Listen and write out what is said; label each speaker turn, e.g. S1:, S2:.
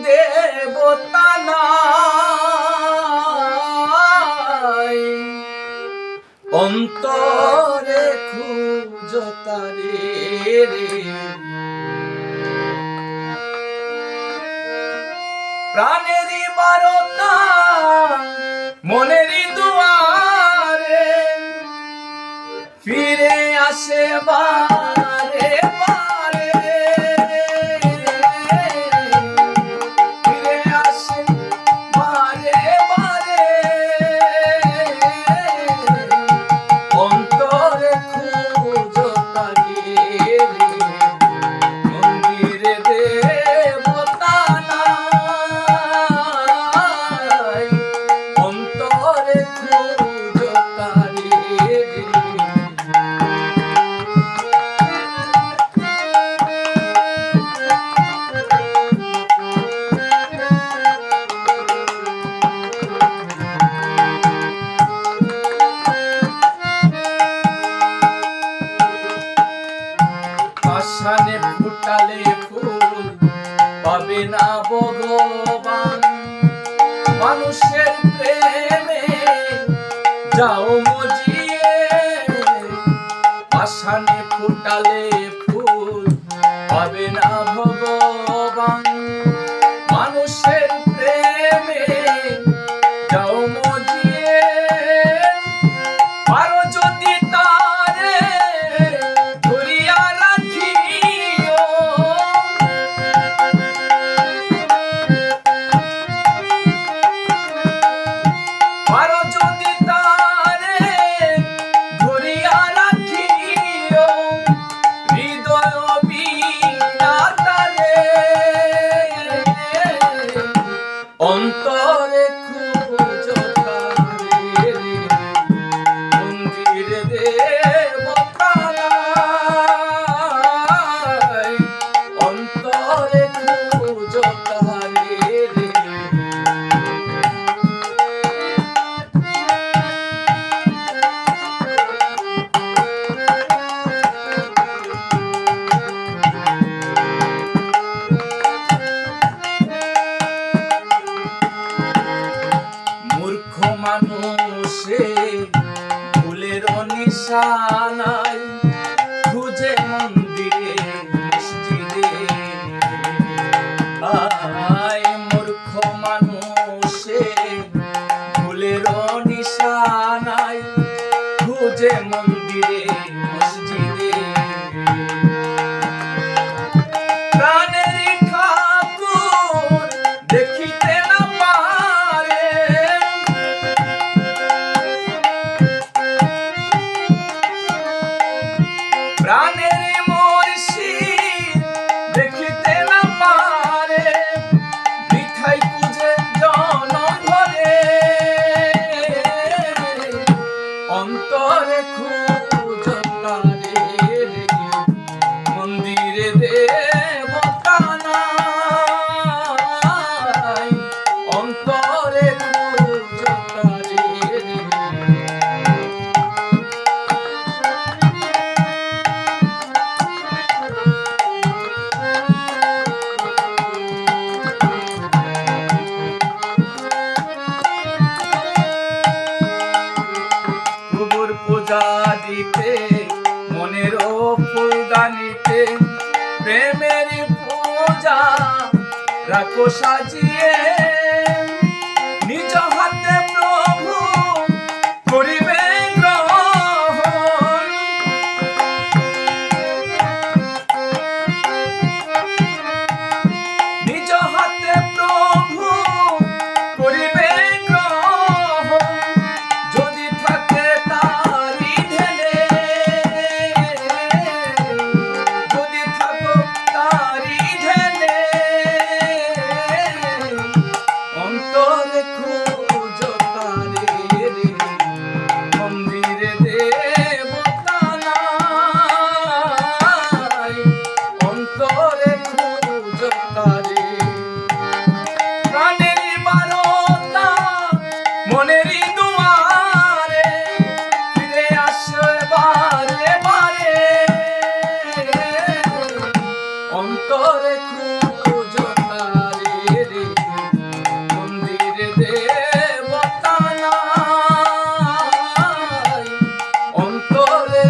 S1: দেবতা নাই অন্তরে খুঁজো তারে রে, প্রাণেরই বারতা মনেরই দুয়ারে ফিরে আসে বারে বারে, ফিরে আসে বারে বারে, অন্তরে খুঁজো তারে রে, মন্দিরে দেবতা নাই অন্তরে খুঁজো তারে রে। পাষাণে ফুটালে ফুল পাবে না ভগবান, মানুষের প্রেমে যাও মজিয়ে, পাষাণে ফুটালে ফুল পাবে না ভগবান, মানুষের প্রেমে যাও মজিয়ে, পারো যদি তারে ধরিয়া রাখিও, পারো যদি তারে ধরিয়া রাখিও, হৃদয় বিনা তারে অন্তরে খুঁজো তারে রে, মন্দিরে দেবতা নাই অন্তরে খুঁজো তারে রে। মূর্খ মানুষে ভুলের নিশানায় খুঁজে মন্দিরে মসজিদে, আয় মূর্খ মানুষে ভুলের নিশানায় খুঁজে মন্দিরে মসজিদে, প্রাণেরই ঠাকুর দেখিতে না পারে, প্রাণেরই মুর্শিদ দেখিতে না পারে, বৃথাই খুঁজে জনম ভরে অন্তরে খুঁজো তারে রে, মন্দিরে দেবতা নাই অন্তরে খুঁজো তারে রে। প্রভুর পূজা দিতে মনের ফুলদানিতে প্রেমের পূজা রাখো সাজিয়ে, নিজ হাতে প্রভু করিবে গ্রহণ, নিজ হাতে প্রভু করিবে গ্রহণ, যদি থাকে তারি ধ্যানে, যদি থাকো তারি ধ্যানে খুঁজো তারে রে, মন্দিরে দেবতা নাই, অন্তরে